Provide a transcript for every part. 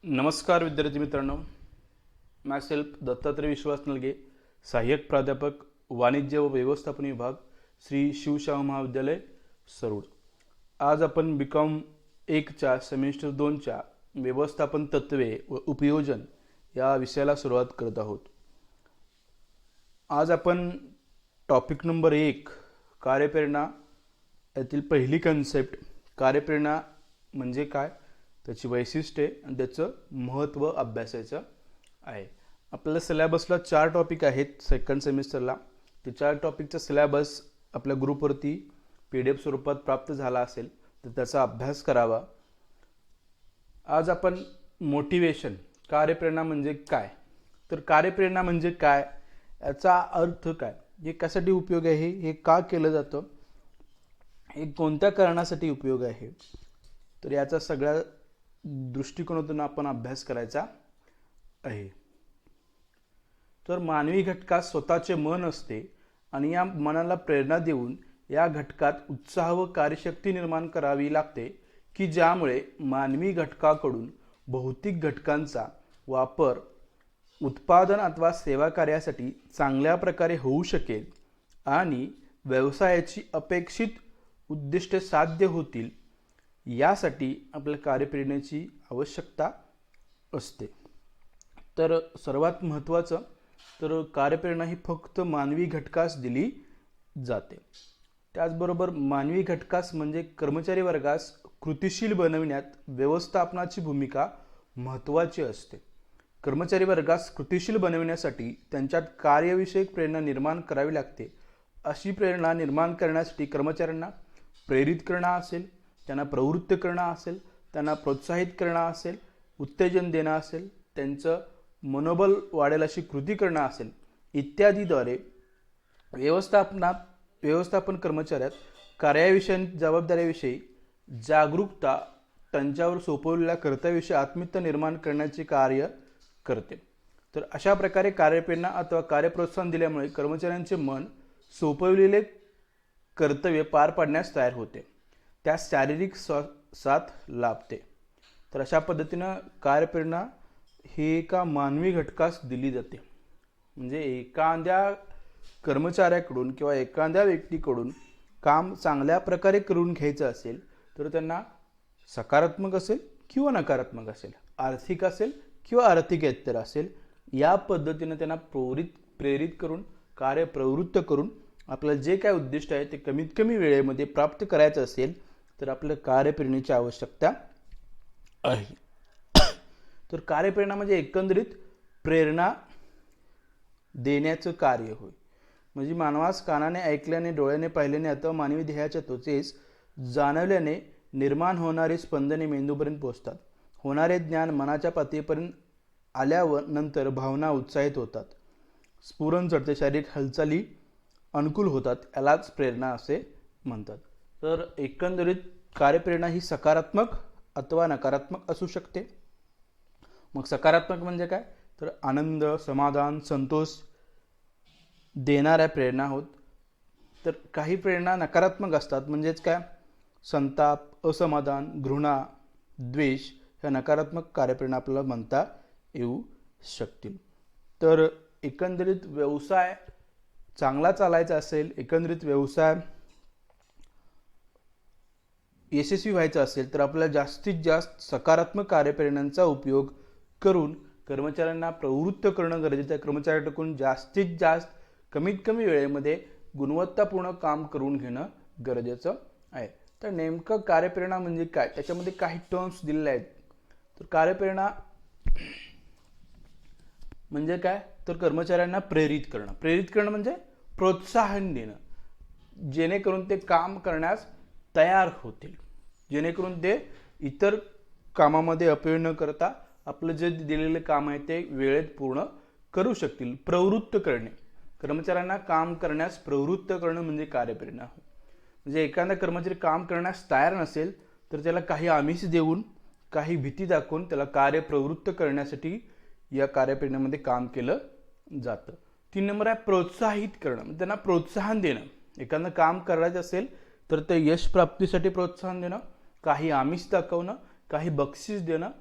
नमस्कार विद्यार्थी मित्रांनो, माय सेल्फ दत्तात्रय विश्वास नलगे, सहाय्यक प्राध्यापक वाणिज्य व व्यवस्थापन विभाग, श्री शिवशाहू महाविद्यालय सरूड। आज आपण बीकॉम 1च्या सेमिस्टर 2च्या व्यवस्थापन तत्वे व उपयोजन या विषयाला सुरुवात करत आहोत। आज आपण टॉपिक नंबर 1 कार्यप्रेरणा यातील पहिली कन्सेप्ट कार्यप्रेरणा म्हणजे काय, त्याची वैशिष्ट्ये आणि त्याचं महत्त्व अभ्यासायचं आहे। आपल्या सिलेबसला 4 टॉपिक आहेत सेकंड सेमिस्टरला। ते 4 टॉपिकचा सिलेबस आपल्या ग्रुपवरती PDF स्वरूपात प्राप्त झाला असेल तर त्याचा अभ्यास करावा। आज आपण मोटिवेशन कार्यप्रेरणा म्हणजे काय, तर कार्यप्रेरणा म्हणजे काय, याचा अर्थ काय, हे कशासाठी उपयोग आहे, हे का केलं जातं, हे कोणत्या कारणासाठी उपयोग आहे, तर याचा सगळ्या दृष्टिकोनातून आपण अभ्यास करायचा आहे। तर मानवी घटकात स्वतःचे मन असते आणि या मनाला प्रेरणा देऊन या घटकात उत्साह व कार्यशक्ती निर्माण करावी लागते की ज्यामुळे मानवी घटकाकडून भौतिक घटकांचा वापर उत्पादन अथवा सेवा कार्यासाठी चांगल्या प्रकारे होऊ शकेल आणि व्यवसायाची अपेक्षित उद्दिष्टे साध्य होतील, यासाठी आपल्या कार्यप्रेरणेची आवश्यकता असते। तर सर्वात महत्त्वाचं तर कार्यप्रेरणा ही फक्त मानवी घटकास दिली जाते। त्याचबरोबर मानवी घटकास म्हणजे कर्मचारी वर्गास कृतिशील बनविण्यात व्यवस्थापनाची भूमिका महत्त्वाची असते। कर्मचारी वर्गास कृतिशील बनविण्यासाठी त्यांच्यात कार्यविषयक प्रेरणा निर्माण करावी लागते। अशी प्रेरणा निर्माण करण्यासाठी कर्मचाऱ्यांना प्रेरित करणं असेल, त्यांना प्रवृत्त करणं असेल, त्यांना प्रोत्साहित करणं असेल, उत्तेजन देणं असेल, त्यांचं मनोबल वाढेल अशी कृती करणं असेल, इत्यादीद्वारे व्यवस्थापन कर्मचाऱ्यात कार्याविषयी जबाबदारीविषयी जागरूकता, त्यांच्यावर सोपवलेल्या कर्तव्याविषयी आत्मीयता निर्माण करण्याचे कार्य करते। तर अशा प्रकारे कार्यप्रेरणा अथवा कार्यप्रोत्साहन दिल्यामुळे कर्मचाऱ्यांचे मन सोपवलेले कर्तव्य पार पाडण्यास तयार होते, त्यास शारीरिक साथ लाभते। तर अशा पद्धतीनं कार्यप्रेरणा ही एका मानवी घटकास दिली जाते। म्हणजे एखाद्या कर्मचाऱ्याकडून किंवा एखाद्या व्यक्तीकडून काम चांगल्या प्रकारे करून घ्यायचं असेल तर त्यांना सकारात्मक असेल किंवा नकारात्मक असेल, आर्थिक असेल किंवा आर्थिकेतर असेल, या पद्धतीनं त्यांना प्रेरित करून कार्यप्रवृत्त करून आपलं जे काय उद्दिष्ट आहे ते कमीत कमी वेळेमध्ये प्राप्त करायचं असेल तर आपल्या कार्यप्रेरणेची आवश्यकता आहे। तर कार्यप्रेरणा म्हणजे एकंदरीत प्रेरणा देण्याचं कार्य होय। म्हणजे मानवास कानाने ऐकल्याने, डोळ्याने पाहिल्याने अथवा मानवी देहाच्या त्वचेस जाणवल्याने निर्माण होणारी स्पंदने मेंदूपर्यंत पोहोचतात। होणारे ज्ञान मनाच्या पातळीपर्यंत आल्यावर नंतर भावना उत्साहित होतात, स्फुरण चढते, शारीरिक हालचाली अनुकूल होतात, यालाच प्रेरणा असे म्हणतात। तर एकंदरीत कार्यप्रेरणा ही सकारात्मक अथवा नकारात्मक असू शकते। मग सकारात्मक म्हणजे काय, तर आनंद, समाधान, संतोष देणाऱ्या प्रेरणा होत। तर काही प्रेरणा नकारात्मक असतात, म्हणजेच काय, संताप, असमाधान, घृणा, द्वेष ह्या नकारात्मक कार्यप्रेरणा आपल्याला म्हणता येऊ शकतील। तर एकंदरीत व्यवसाय चांगला चालायचा असेल, एकंदरीत व्यवसाय यशस्वी व्हायचा असेल तर आपल्याला जास्तीत जास्त सकारात्मक कार्यप्रेरणांचा उपयोग करून कर्मचाऱ्यांना प्रवृत्त करणं गरजेचं आहे। कर्मचाऱ्यांकडून जास्तीत जास्त कमीत कमी वेळेमध्ये गुणवत्तापूर्ण काम करून घेणं गरजेचं आहे। तर नेमकं कार्यप्रेरणा म्हणजे काय, त्याच्यामध्ये काही टर्म्स दिलेले आहेत। तर कार्यप्रेरणा म्हणजे काय, तर कर्मचाऱ्यांना प्रेरित करणं म्हणजे प्रोत्साहन देणं, जेणेकरून ते काम करण्यास तयार होतील, जेणेकरून ते इतर कामामध्ये अपव्यय न करता आपलं जे दिलेले काम आहे ते वेळेत पूर्ण करू शकतील। प्रवृत्त करणे, कर्मचाऱ्यांना काम करण्यास प्रवृत्त करणं म्हणजे कार्यप्रेरणा। म्हणजे एखादा कर्मचारी काम करण्यास तयार नसेल तर त्याला काही आमिष देऊन, काही भीती दाखवून त्याला कार्यप्रवृत्त करण्यासाठी या कार्यप्रेरणेमध्ये काम केलं जातं। 3 नंबर आहे प्रोत्साहित करणं, त्यांना प्रोत्साहन देणं। एखादं काम करायचं असेल तर ते यश प्राप्तीसाठी प्रोत्साहन देणं, काही आमिष दाखवणं, काही बक्षीस देणं,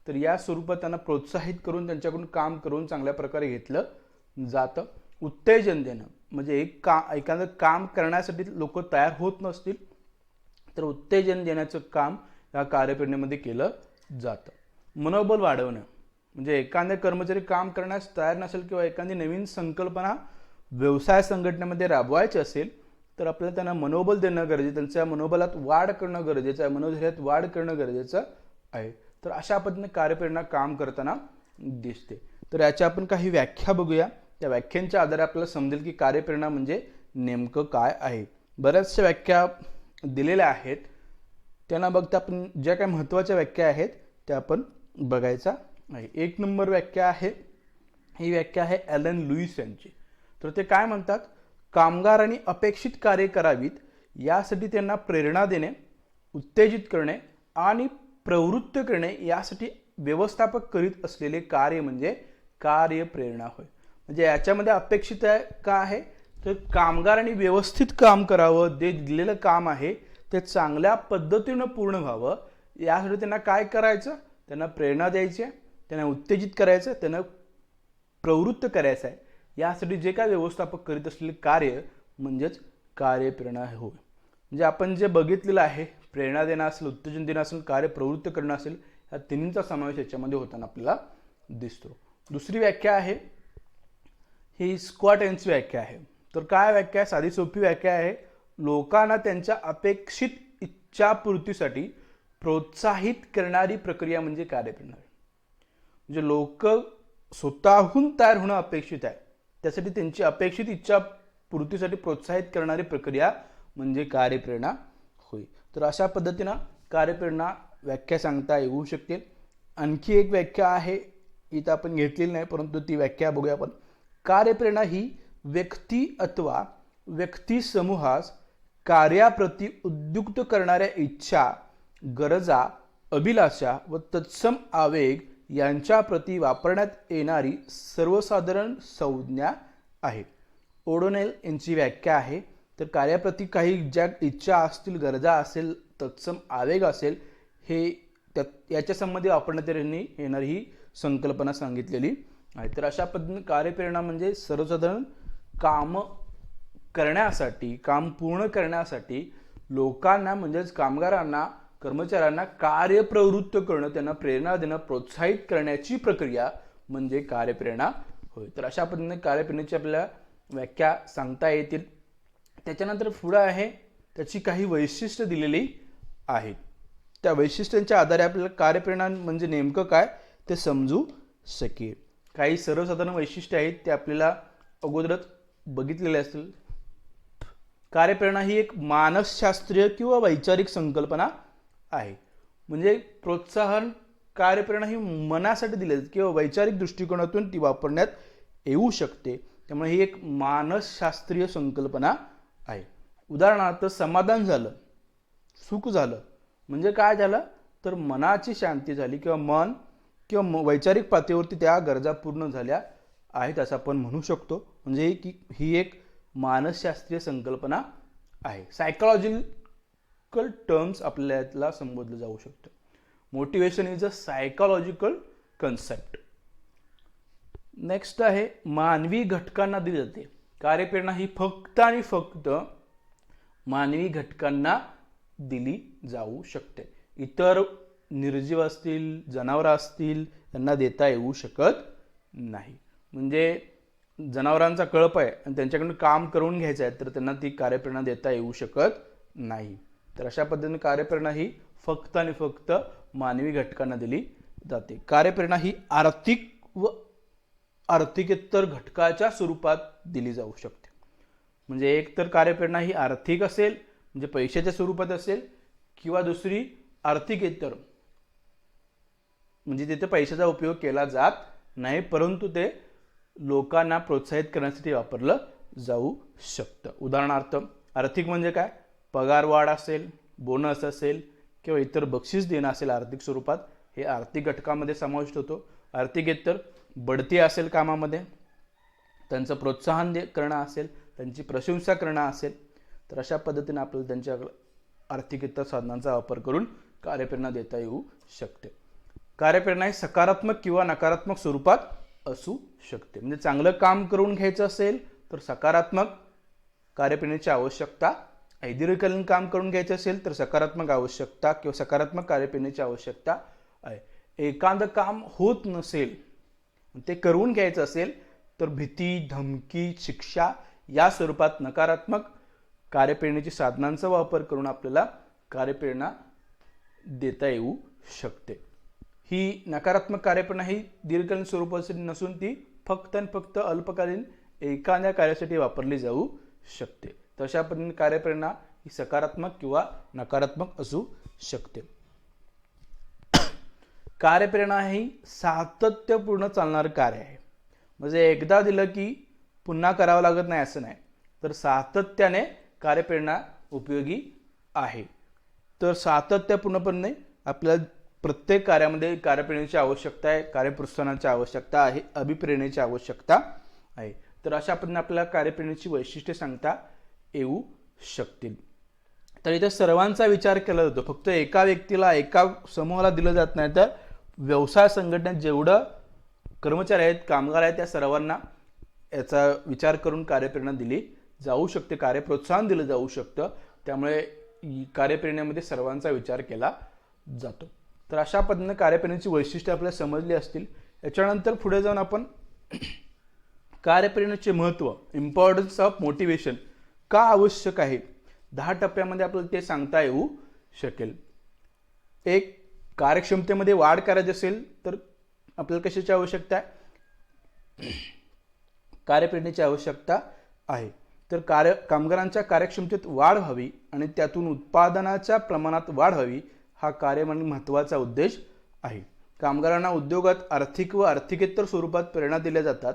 तर या स्वरूपात त्यांना प्रोत्साहित करून त्यांच्याकडून काम करून चांगल्या प्रकारे घेतलं जातं. उत्तेजन देणं म्हणजे एखादं काम करण्यासाठी लोक तयार होत नसतील तर उत्तेजन देण्याचं काम या कार्यप्रेरणेमध्ये केलं जातं. मनोबल वाढवणं म्हणजे एखादा कर्मचारी काम करण्यास तयार नसेल किंवा एखादी नवीन संकल्पना व्यवसाय संघटनेमध्ये राबवायची असेल तर आपल्याला त्यांना मनोबल देणं गरजेचं, त्यांच्या मनोबलात वाढ करणं गरजेचं आहे, मनोधैर्यात वाढ करणं गरजेचं आहे. तर अशा पद्धतीने कार्यप्रेरणा काम करताना दिसते. तर याच्या आपण काही व्याख्या बघूया. त्या व्याख्यांच्या आधारे आपल्याला समजेल की कार्यप्रेरणा म्हणजे नेमकं काय आहे. बऱ्याचशा व्याख्या दिलेल्या आहेत, त्यांना बघता आपण ज्या काही महत्त्वाच्या व्याख्या आहेत त्या आपण बघायचा आहे. 1 नंबर व्याख्या आहे, ही व्याख्या आहे ॲलन लुईस यांची. तर ते काय म्हणतात, कामगारांनी अपेक्षित कार्य करावीत यासाठी त्यांना प्रेरणा देणे, उत्तेजित करणे आणि प्रवृत्त करणे यासाठी व्यवस्थापक करीत असलेले कार्य म्हणजे कार्यप्रेरणा होय. म्हणजे याच्यामध्ये अपेक्षित आहे का आहे तर कामगारांनी व्यवस्थित काम करावं, जे दिलेलं काम आहे ते चांगल्या पद्धतीनं पूर्ण व्हावं यासाठी त्यांना काय करायचं, त्यांना प्रेरणा द्यायची आहे, त्यांना उत्तेजित करायचं, त्यांना प्रवृत्त करायचं आहे. यासाठी जे काय व्यवस्थापक करीत असलेले कार्य म्हणजेच कार्यप्रेरणा होय. म्हणजे आपण जे बघितलेलं आहे, प्रेरणा देणं असेल, उत्तेजन देणं असेल, कार्य प्रवृत्त करणं असेल, या तिन्हींचा समावेश याच्यामध्ये होताना आपल्याला दिसतो. दुसरी व्याख्या आहे ही स्कॉट यांची व्याख्या आहे. तर काय व्याख्या आहे, साधी सोपी व्याख्या आहे, लोकांना त्यांच्या अपेक्षित इच्छापूर्तीसाठी प्रोत्साहित करणारी प्रक्रिया म्हणजे कार्यप्रेरणा. म्हणजे लोक स्वतःहून तयार होणं अपेक्षित आहे, त्यासाठी त्यांची अपेक्षित इच्छा पूर्तीसाठी प्रोत्साहित करणारी प्रक्रिया म्हणजे कार्यप्रेरणा होय. तर अशा पद्धतीनं कार्यप्रेरणा व्याख्या सांगता येऊ शकते. आणखी एक व्याख्या आहे, इथं आपण घेतलेली नाही परंतु ती व्याख्या बघूया आपण. कार्यप्रेरणा ही व्यक्ती अथवा व्यक्ती समूहास कार्याप्रती उद्युक्त करणाऱ्या इच्छा, गरजा, अभिलाषा व तत्सम आवेग यांच्या प्रती वापरण्यात येणारी सर्वसाधारण संज्ञा आहे. ओडोनेल यांची व्याख्या आहे. तर कार्याप्रती काही ज्या इच्छा असतील, गरजा असेल, तत्सम आवेग असेल, हे याच्या संबंधी वापरण्यात येणारी ही संकल्पना सांगितलेली आहे. तर अशा पद्धतीने कार्यप्रेरणा म्हणजे सर्वसाधारण काम करण्यासाठी, काम पूर्ण करण्यासाठी लोकांना म्हणजेच कामगारांना, कर्मचाऱ्यांना कार्यप्रवृत्त करणं, त्यांना प्रेरणा देणं, प्रोत्साहित करण्याची प्रक्रिया म्हणजे कार्यप्रेरणा होय. तर अशा पद्धतीने कार्यप्रेरणेची आपल्याला व्याख्या सांगता येतील. त्याच्यानंतर पुढे आहे त्याची काही वैशिष्ट्य दिलेली आहेत. त्या वैशिष्ट्यांच्या आधारे आपल्याला कार्यप्रेरणा म्हणजे नेमकं काय ते समजू शकेल. काही सर्वसाधारण वैशिष्ट्ये आहेत ते आपल्याला अगोदरच बघितलेले असतील. कार्यप्रेरणा ही एक मानसशास्त्रीय किंवा वैचारिक संकल्पना आहे. म्हणजे प्रोत्साहन, कार्यप्रेरणा ही मनासाठी दिली जाते किंवा वैचारिक दृष्टिकोनातून ती वापरण्यात येऊ शकते. त्यामुळे ही एक मानसशास्त्रीय संकल्पना आहे. उदाहरणार्थ समाधान झालं, सुख झालं म्हणजे काय झालं तर मनाची शांती झाली किंवा मन किंवा वैचारिक पातळीवरती त्या गरजा पूर्ण झाल्या आहेत असं आपण म्हणू शकतो. म्हणजे ही एक मानसशास्त्रीय संकल्पना आहे. सायकोलॉजिकल टर्म्स आपल्याला यातला संबोधलं जाऊ शकतं. Motivation is a psychological concept. Next आहे मानवी घटकांना दिली जाते. कार्यप्रेरणा ही फक्त आणि फक्त मानवी घटकांना दिली जाऊ शकते. इतर निर्जीव असतील, जनावरं असतील त्यांना देता येऊ शकत नाही. म्हणजे जनावरांचा कळप आहे आणि त्यांच्याकडून काम करून घ्यायचं आहे तर त्यांना ती कार्यप्रेरणा देता येऊ शकत नाही. तर अशा पद्धतीने कार्यप्रेरणा ही फक्त आणि फक्त मानवी घटकांना दिली जाते. कार्यप्रेरणा ही आर्थिक व आर्थिकेतर घटकाच्या स्वरूपात दिली जाऊ शकते. म्हणजे एक तर कार्यप्रेरणा ही आर्थिक असेल म्हणजे पैशाच्या स्वरूपात असेल किंवा दुसरी आर्थिकेतर म्हणजे तिथे पैशाचा उपयोग केला जात नाही परंतु ते लोकांना प्रोत्साहित करण्यासाठी वापरलं जाऊ शकतं. उदाहरणार्थ आर्थिक म्हणजे काय, पगार वाढ असेल, बोनस असेल किंवा इतर बक्षीस देणं असेल आर्थिक स्वरूपात, हे आर्थिक घटकामध्ये समाविष्ट होतो. आर्थिकेतर बढती असेल कामामध्ये, त्यांचं प्रोत्साहन करणं असेल, त्यांची प्रशंसा करणं असेल, तर अशा पद्धतीने आपल्याला त्यांच्या आर्थिकेतर साधनांचा वापर करून कार्यप्रेरणा देता येऊ शकते. कार्यप्रेरणा ही सकारात्मक किंवा नकारात्मक स्वरूपात असू शकते. म्हणजे चांगलं काम करून घ्यायचं असेल तर सकारात्मक कार्यप्रेरणेची आवश्यकता आहे. दीर्घकालीन काम करून घ्यायचं असेल तर सकारात्मक आवश्यकता किंवा सकारात्मक कार्यप्रेरणेची आवश्यकता आहे. एखादं काम होत नसेल, ते करून घ्यायचं असेल तर भीती, धमकी, शिक्षा या स्वरूपात नकारात्मक कार्यप्रेरणेची साधनांचा वापर करून आपल्याला कार्यप्रेरणा देता येऊ शकते. ही नकारात्मक कार्यप्रेरणा ही दीर्घकालीन स्वरूपाची नसून ती फक्त आणि फक्त अल्पकालीन एखाद्या कार्यासाठी वापरली जाऊ शकते. तर अशा पद्धतीने कार्यप्रेरणा ही सकारात्मक किंवा नकारात्मक असू शकते. कार्यप्रेरणा ही सातत्यपूर्ण चालणारं कार्य आहे. म्हणजे एकदा दिलं की पुन्हा करावं लागत नाही असं नाही, तर सातत्याने कार्यप्रेरणा उपयोगी आहे. तर सातत्यपूर्णपणे आपल्याला प्रत्येक कार्यामध्ये कार्यप्रेरणेची आवश्यकता आहे, कार्यप्रोत्साहनाची आवश्यकता आहे, अभिप्रेरणेची आवश्यकता आहे. तर अशा पद्धतीने आपल्याला कार्यप्रेरणेची वैशिष्ट्ये सांगता येऊ शकतील. तर इथे सर्वांचा विचार केला जातो, फक्त एका व्यक्तीला, एका समूहाला दिलं जात नाही. तर व्यवसाय संघटनेत जेवढं कर्मचारी आहेत, कामगार आहेत, त्या सर्वांना याचा विचार करून कार्यप्रेरणा दिली जाऊ शकते, कार्यप्रोत्साहन दिलं जाऊ शकतं. त्यामुळे कार्यप्रेरणेमध्ये सर्वांचा विचार केला जातो. तर अशा पद्धतीने कार्यप्रेरणेची वैशिष्ट्ये आपल्याला समजली असतील. याच्यानंतर पुढे जाऊन आपण कार्यप्रेरणेचे महत्त्व, इम्पॉर्टन्स ऑफ मोटिवेशन का आवश्यक आहे, 10 टप्प्यामध्ये आपल्याला ते सांगता येऊ शकेल. एक, कार्यक्षमतेमध्ये वाढ करायची असेल तर आपल्याला कशाची आवश्यकता आहे? कार्यप्रेरणेची आवश्यकता आहे. तर कामगारांच्या कार्यक्षमतेत वाढ व्हावी आणि त्यातून उत्पादनाच्या प्रमाणात वाढ व्हावी हा कार्यप्रेरणा महत्त्वाचा उद्देश आहे. कामगारांना उद्योगात आर्थिक व आर्थिकेतर स्वरूपात प्रेरणा दिल्या जातात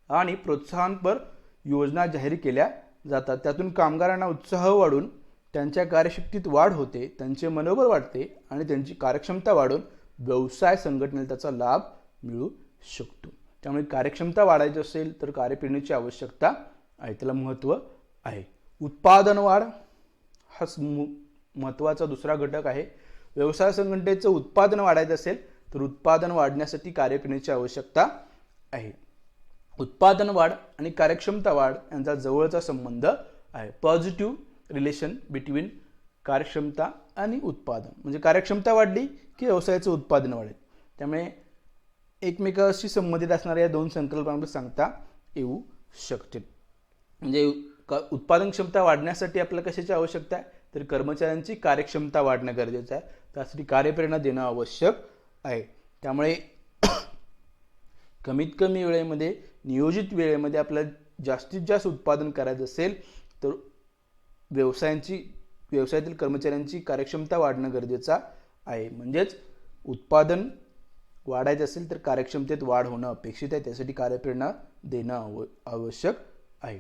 आणि प्रोत्साहनपर योजना जाहीर केल्या जातात. त्यातून कामगारांना उत्साह वाढून त्यांच्या कार्यशक्तीत वाढ होते, त्यांचे मनोबल वाढते आणि त्यांची कार्यक्षमता वाढून व्यवसाय संघटनेला त्याचा लाभ मिळू शकतो. त्यामुळे कार्यक्षमता वाढायची असेल तर कार्यप्रेरणेची आवश्यकता आहे, त्याला महत्त्व आहे. उत्पादन वाढ हा महत्त्वाचा दुसरा घटक आहे. व्यवसाय संघटनेचं उत्पादन वाढायचं असेल तर उत्पादन वाढण्यासाठी कार्यप्रेरणेची आवश्यकता आहे. उत्पादन वाढ आणि कार्यक्षमता वाढ यांचा जवळचा संबंध आहे. पॉझिटिव्ह रिलेशन बिटवीन कार्यक्षमता आणि उत्पादन. म्हणजे कार्यक्षमता वाढली की व्यवसायाचं उत्पादन वाढेल. त्यामुळे एकमेकांशी संबंधित असणाऱ्या या दोन संकल्पना सांगता येऊ शकतील. म्हणजे उत्पादन क्षमता वाढण्यासाठी आपल्याला कशाची आवश्यकता आहे, तर कर्मचाऱ्यांची कार्यक्षमता वाढणं गरजेचं आहे. त्यासाठी कार्यप्रेरणा देणं आवश्यक आहे. त्यामुळे कमीत कमी वेळेमध्ये, नियोजित वेळेमध्ये आपल्याला जास्तीत जास्त उत्पादन करायचं असेल तर व्यवसायातील कर्मचाऱ्यांची कार्यक्षमता वाढणं गरजेचं आहे. म्हणजेच उत्पादन वाढायचं असेल तर कार्यक्षमतेत वाढ होणं अपेक्षित आहे. त्यासाठी कार्यप्रेरणा देणं आवश्यक आहे.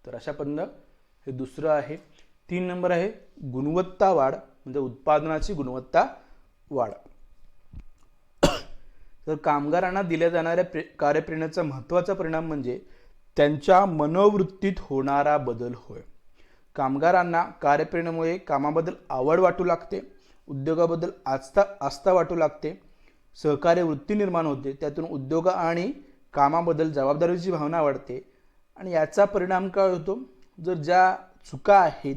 तर अशा पद्धतीनं हे दुसरं आहे. 3 नंबर आहे गुणवत्ता वाढ, म्हणजे उत्पादनाची गुणवत्ता वाढ. तर कामगारांना दिल्या जाणाऱ्या कार्यप्रेरणेचा महत्त्वाचा परिणाम म्हणजे त्यांच्या मनोवृत्तीत होणारा बदल होय. कामगारांना कार्यप्रेरणेमुळे कामाबद्दल आवड वाटू लागते, उद्योगाबद्दल आस्था वाटू लागते, सहकार्य वृत्ती निर्माण होते. त्यातून उद्योग आणि कामाबद्दल जबाबदारीची भावना वाढते आणि याचा परिणाम काय होतो, जर ज्या चुका आहेत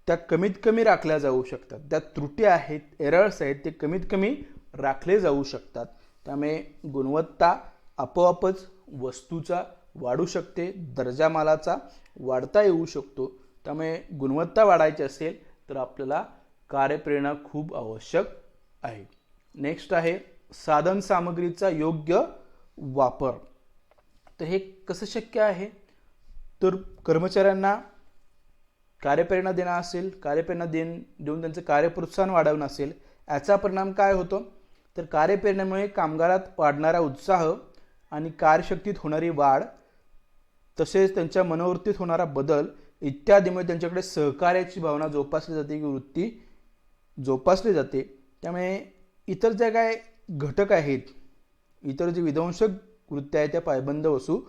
त्या कमीत कमी राखल्या जाऊ शकतात, त्या त्रुटी आहेत, एरर्स आहेत, ते कमीत कमी राखले जाऊ शकतात. त्यामुळे गुणवत्ता आपोआपच वस्तूचा वाढू शकते, दर्जा मालाचा वाढता येऊ शकतो. त्यामुळे गुणवत्ता वाढायची असेल तर आपल्याला कार्यप्रेरणा खूप आवश्यक आहे. नेक्स्ट आहे साधन सामग्रीचा योग्य वापर. तर हे कसं शक्य आहे, तर कर्मचाऱ्यांना कार्यप्रेरणा देणं असेल, कार्यप्रेरणा देऊन त्यांचं कार्यप्रोत्साहन वाढवणं असेल, याचा परिणाम काय होतो, तर कार्यप्रेरणेमुळे कामगारात वाढणारा उत्साह आणि कार्यशक्तीत होणारी वाढ, तसेच त्यांच्या मनोवृत्तीत होणारा बदल इत्यादीमुळे त्यांच्याकडे सहकार्याची भावना जोपासली जाते की वृत्ती जोपासली जाते. त्यामुळे इतर जे काय घटक आहेत, इतर जे विध्वंसक वृत्त्या आहेत त्या पायबंद बसू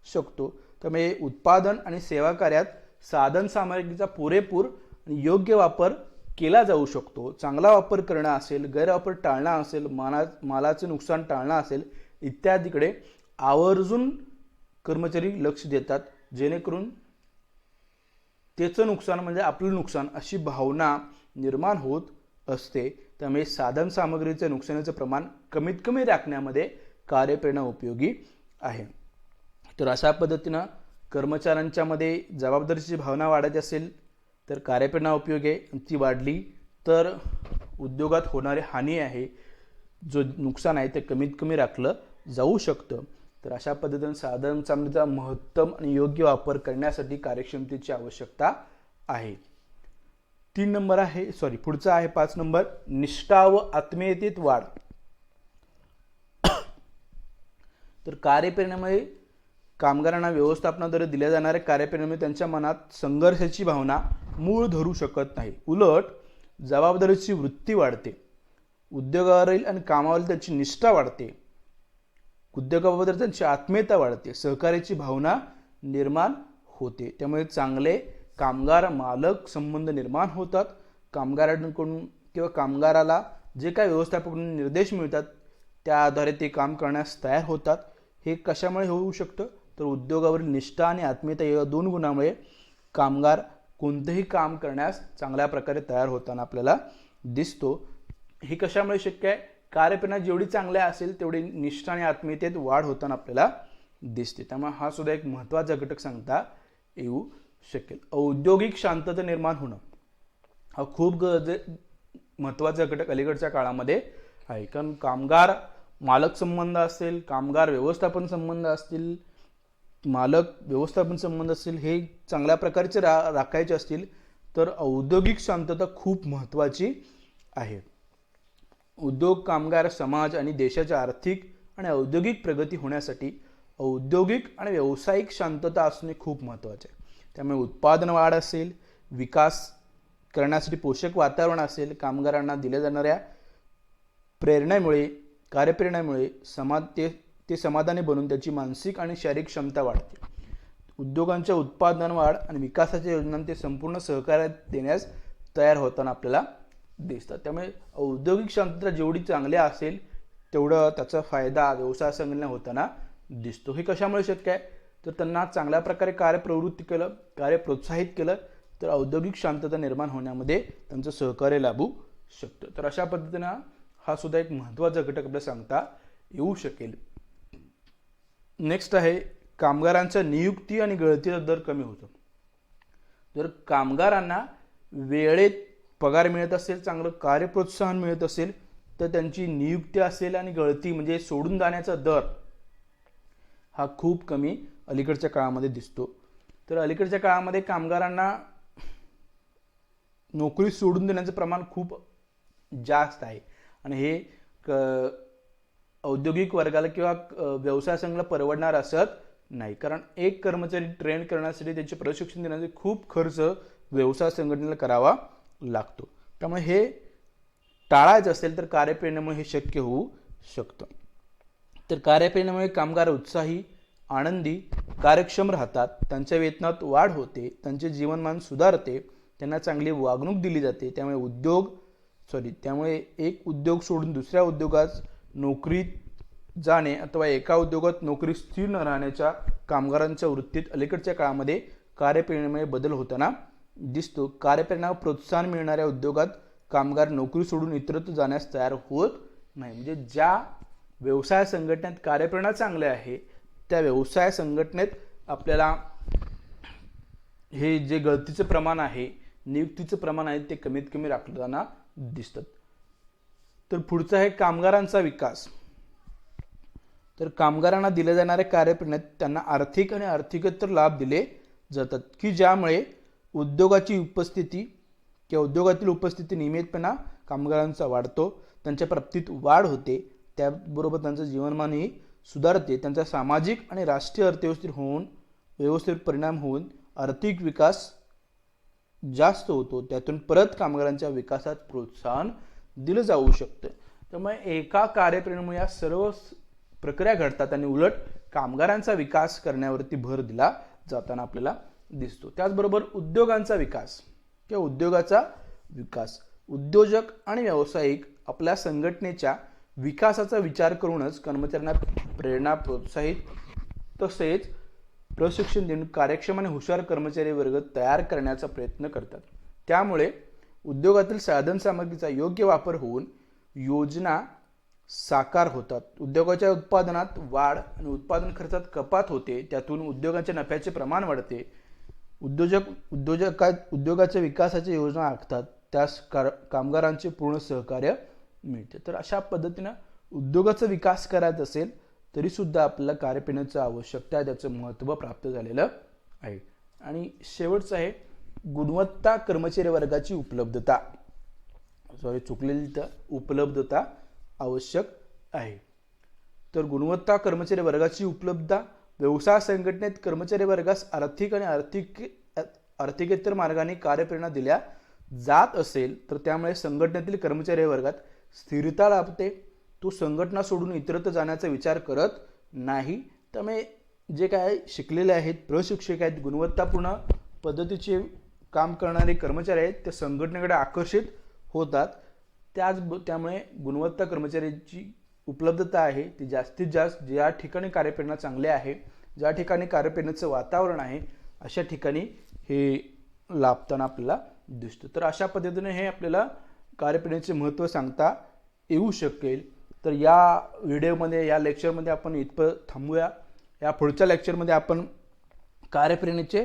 शकतो. त्यामुळे उत्पादन आणि सेवा कार्यात साधन सामग्रीचा पुरेपूर आणि योग्य वापर केला जाऊ शकतो, चांगला वापर करणं असेल, गैरवापर टाळणं असेल, मालाचं नुकसान टाळणं असेल, इत्यादीकडे आवर्जून कर्मचारी लक्ष देतात, जेणेकरून त्याचं नुकसान म्हणजे आपलं नुकसान अशी भावना निर्माण होत असते. त्यामुळे साधन सामग्रीचे नुकसानीचं प्रमाण कमीत कमी राखण्यामध्ये कार्यप्रेरणा उपयोगी आहे. तर अशा पद्धतीनं कर्मचाऱ्यांच्या मध्ये जबाबदारीची भावना वाढत असेल तर कार्यप्रेरणा उपयोगी आहे. ती वाढली तर उद्योगात होणारी हानी आहे, जो नुकसान आहे ते कमीत कमी राखलं जाऊ शकतं. तर अशा पद्धतीने साधन सामग्रीचा महत्तम आणि योग्य वापर करण्यासाठी कार्यक्षमतेची आवश्यकता आहे. 3 नंबर आहे, पुढचा आहे 5 नंबर, निष्ठा व आत्मीयतेत वाढ. तर कार्यप्रेरणेमुळे कामगारांना व्यवस्थापनाद्वारे दिल्या जाणाऱ्या कार्यप्रेरणेमुळे त्यांच्या मनात संघर्षाची भावना मूळ धरू शकत नाही. उलट जबाबदारीची वृत्ती वाढते, उद्योगावरील आणि कामावरील त्यांची निष्ठा वाढते, उद्योगाबद्दल त्यांची आत्मीयता वाढते, सहकार्याची भावना निर्माण होते. त्यामुळे चांगले कामगार मालक संबंध निर्माण होतात. कामगारांकडून किंवा कामगाराला जे काही व्यवस्थापकाकडून निर्देश मिळतात त्या आधारे ते काम करण्यास तयार होतात. हे कशामुळे होऊ शकतं तर उद्योगावरील निष्ठा आणि आत्मीयता या 2 गुणांमुळे कामगार कोणतेही काम करण्यास चांगल्या प्रकारे तयार होताना आपल्याला दिसतो. हे कशामुळे शक्य आहे? कार्यप्रेरणा जेवढी चांगली असेल तेवढी निष्ठा आणि आत्मीयतेत वाढ होताना आपल्याला दिसते. त्यामुळे हा सुद्धा एक महत्त्वाचा घटक सांगता येऊ शकेल. औद्योगिक शांतता निर्माण होणं हा खूप महत्त्वाचा घटक अलीकडच्या काळामध्ये आहे. कारण कामगार मालक संबंध असेल, कामगार व्यवस्थापन संबंध असतील, मालक व्यवस्थापन संबंध असतील, हे चांगल्या प्रकारचे राखायचे असतील तर औद्योगिक शांतता खूप महत्त्वाची आहे. उद्योग, कामगार, समाज आणि देशाच्या आर्थिक आणि औद्योगिक प्रगती होण्यासाठी औद्योगिक आणि व्यावसायिक शांतता असणे खूप महत्त्वाचे आहे. त्यामुळे उत्पादन वाढ असेल, विकास करण्यासाठी पोषक वातावरण असेल, कामगारांना दिल्या जाणाऱ्या प्रेरणेमुळे, कार्यप्रेरणेमुळे ते समाधानी बनून त्याची मानसिक आणि शारीरिक क्षमता वाढते. उद्योगांच्या उत्पादन वाढ आणि विकासाच्या योजनांना ते संपूर्ण सहकार्य देण्यास तयार होताना आपल्याला दिसतात. त्यामुळे औद्योगिक शांतता जेवढी चांगली असेल तेवढं त्याचा फायदा व्यवसाय संघटना होताना दिसतो. हे कशामुळे शक्य आहे तर त्यांना चांगल्या प्रकारे कार्यप्रवृत्ती केलं, कार्य प्रोत्साहित केलं तर औद्योगिक शांतता निर्माण होण्यामध्ये त्यांचं सहकार्य लाभू शकतं. तर अशा पद्धतीनं हा सुद्धा एक महत्त्वाचा घटक आपल्याला सांगता येऊ शकेल. नेक्स्ट आहे कामगारांच्या नियुक्ती आणि गळतीचा दर कमी होतो. जर कामगारांना वेळेत पगार मिळत असेल, चांगलं कार्यप्रोत्साहन मिळत असेल तर त्यांची नियुक्ती असेल आणि गळती म्हणजे सोडून जाण्याचा दर हा खूप कमी अलीकडच्या काळामध्ये दिसतो. तर अलीकडच्या काळामध्ये कामगारांना नोकरी सोडून देण्याचं प्रमाण खूप जास्त आहे आणि हे औद्योगिक वर्गाला किंवा व्यवसाय संघाला परवडणार असत नाही. कारण एक कर्मचारी ट्रेन करण्यासाठी त्याचे प्रशिक्षण देण्याचे खूप खर्च व्यवसाय संघटनेला करावा लागतो. त्यामुळे हे टाळायचं असेल तर कार्यप्रेरणेमुळे हे शक्य होऊ शकतं. तर कार्यप्रेरणेमुळे कामगार उत्साही, आनंदी, कार्यक्षम राहतात, त्यांच्या वेतनात वाढ होते, त्यांचे जीवनमान सुधारते, त्यांना चांगली वागणूक दिली जाते. त्यामुळे एक उद्योग सोडून दुसऱ्या उद्योगात नोकरीत जाणे अथवा एका उद्योगात नोकरी स्थिर न राहण्याच्या कामगारांच्या वृत्तीत अलीकडच्या काळामध्ये कार्यप्रेरणेमुळे बदल होताना दिसतो. कार्यप्रेरणा प्रोत्साहन मिळणाऱ्या उद्योगात कामगार नोकरी सोडून इतरत्र जाण्यास तयार होत नाही. म्हणजे ज्या व्यवसाय संघटनेत कार्यप्रेरणा चांगली आहे त्या व्यवसाय संघटनेत आपल्याला हे जे गळतीचं प्रमाण आहे, नियुक्तीचं प्रमाण आहे ते कमीत कमी राखताना दिसतात. तर पुढचा आहे कामगारांचा विकास. तर कामगारांना दिल्या जाणाऱ्या कार्यप्रेरणेत त्यांना आर्थिक आणि आर्थिकेतर लाभ दिले जातात की ज्यामुळे उद्योगाची उपस्थिती किंवा उद्योगातील उपस्थिती नियमितपणा कामगारांचा वाढतो, त्यांच्या प्राप्तीत वाढ होते, त्याबरोबर त्यांचं जीवनमानही सुधारते, त्यांचा सामाजिक आणि राष्ट्रीय व्यवस्थेवर परिणाम होऊन आर्थिक विकास जास्त होतो, त्यातून परत कामगारांच्या विकासात प्रोत्साहन दिलं जाऊ शकतं. त्यामुळे एका कार्यप्रेरणेमुळे या सर्व प्रक्रिया घडतात आणि उलट कामगारांचा विकास करण्यावरती भर दिला जाताना आपल्याला दिसतो. त्याचबरोबर उद्योगांचा विकास किंवा उद्योगाचा विकास. उद्योजक आणि व्यावसायिक आपल्या संघटनेच्या विकासाचा विचार करूनच कर्मचाऱ्यांना प्रेरणा, प्रोत्साहित तसेच प्रशिक्षण देऊन कार्यक्षम आणि हुशार कर्मचारी वर्ग तयार करण्याचा प्रयत्न करतात. त्यामुळे उद्योगातील साधन सामग्रीचा योग्य वापर होऊन योजना साकार होतात. उद्योगाच्या उत्पादनात वाढ आणि उत्पादन खर्चात कपात होते. त्यातून उद्योगाच्या नफ्याचे प्रमाण वाढते. उद्योगाच्या विकासाच्या योजना आखतात. त्यास कामगारांचे पूर्ण सहकार्य मिळते. तर अशा पद्धतीनं उद्योगाचा विकास करायचा असेल तरी सुद्धा आपल्याला कार्यप्रणालीची आवश्यकता आहे, त्याचं महत्त्व प्राप्त झालेलं आहे. आणि शेवटचं आहे गुणवत्ता कर्मचारी वर्गाची उपलब्धता. उपलब्धता आवश्यक आहे. तर गुणवत्ता कर्मचारी वर्गाची उपलब्धता व्यवसाय संघटनेत कर्मचारी वर्गास आर्थिक आणि आर्थिकेतर मार्गाने कार्यप्रेरणा दिल्या जात असेल तर त्यामुळे संघटनेतील कर्मचारी वर्गात स्थिरता लाभते. तो संघटना सोडून इतरत्र जाण्याचा विचार करत नाही. त्यामुळे जे काय शिकलेले आहेत, प्रशिक्षक आहेत, गुणवत्तापूर्ण पद्धतीचे काम करणारे कर्मचारी आहेत ते संघटनेकडे आकर्षित होतात. त्यामुळे गुणवत्ता कर्मचाऱ्यांची उपलब्धता आहे ती जास्तीत जास्त ज्या ठिकाणी कार्यप्रेरणा चांगली आहे, ज्या ठिकाणी कार्यप्रेरणेचं वातावरण आहे अशा ठिकाणी हे लाभताना आपल्याला दिसतं. तर अशा पद्धतीने हे आपल्याला कार्यप्रेरणेचे महत्त्व सांगता येऊ शकेल. तर या व्हिडिओमध्ये, या लेक्चरमध्ये आपण इथपर्यंत थांबूया. या पुढच्या लेक्चरमध्ये आपण कार्यप्रेरणेचे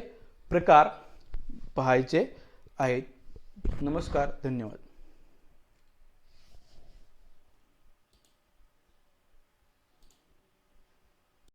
प्रकार पाहायचे आहेत. नमस्कार, धन्यवाद.